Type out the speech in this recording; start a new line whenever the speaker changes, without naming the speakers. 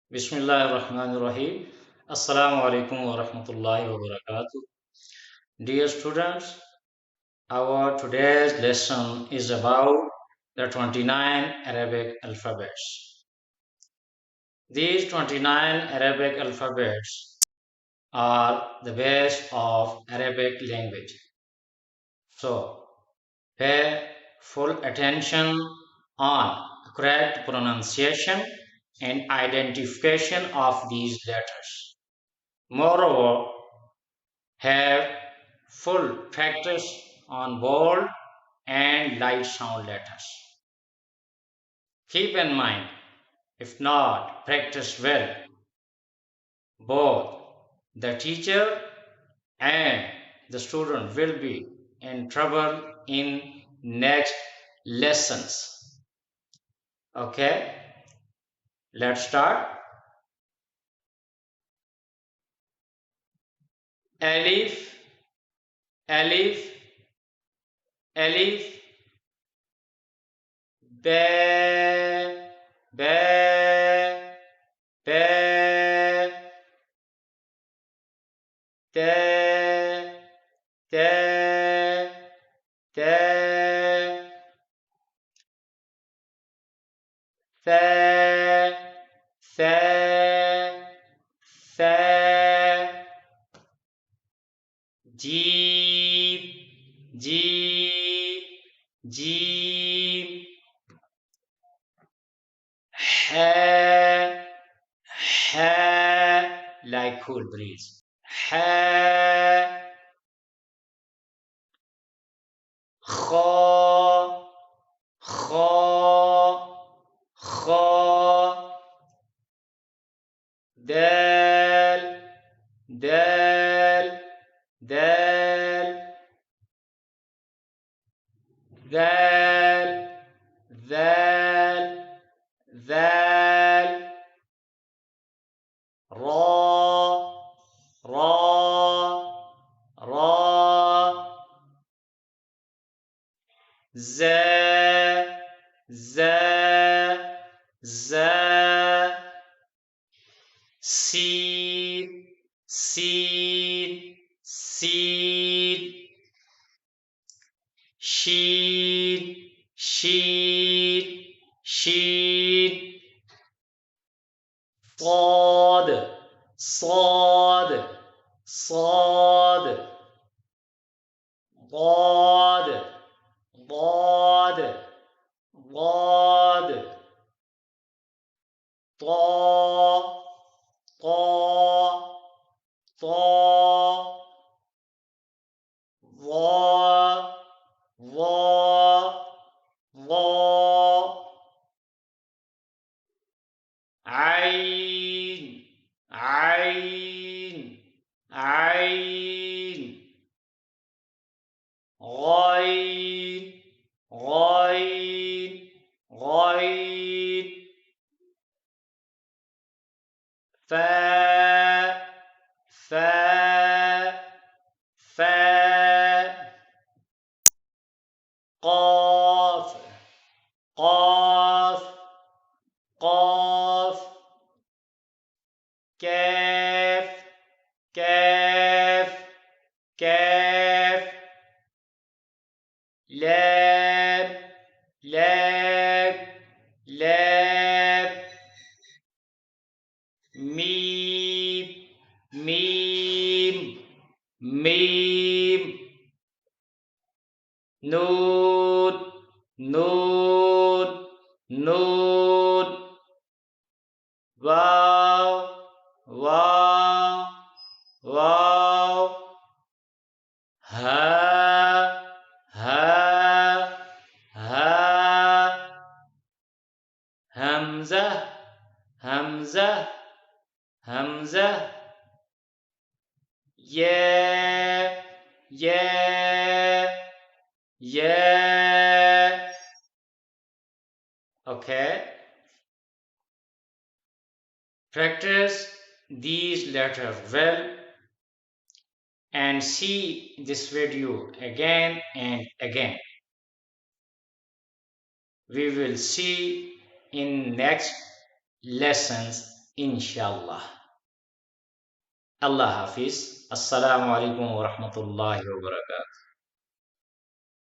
Bismillahirrahmanirrahim. Assalamu alaikum wa rahmatullahi wa barakatuh. Dear students, our today's lesson is about the 29 Arabic alphabets. These 29 Arabic alphabets are the base of Arabic language. So, pay full attention on correct pronunciation and identification of these letters. Moreover, have full practice on bold and light sound letters. Keep in mind, if not practice well, both the teacher and the student will be in trouble in next lessons. Okay, let's start. Alif, alif, alif, ba, ba, ba, ta, ta, ta, tha, tha, tha, jeep, jeep, jeep, ha, ha, like cool breeze. Ha, kha, kha, kha, dal, dal, dal, ذال ذال ذال را را را زا زا زا سين سين سين شين شين شين صاد صاد صاد ضاد ضاد ضاد طا طا طا ظا ظا ظا عين عين عين غين غين غين فا فا فا قاف قاف قاف كاف كاف كاف لام لام لام ميم ميم ميم نون نون نون واو واو واو ها ها ها همزة همزة همزة يا يا يا. Okay, practice these letters well and see this video again and again. We will see in next lessons ইনশাআল্লাহ। আল্লাহ হাফিজ। আসসালামু আলাইকুম ওয়া রাহমাতুল্লাহি ওয়া বারাকাতুহু।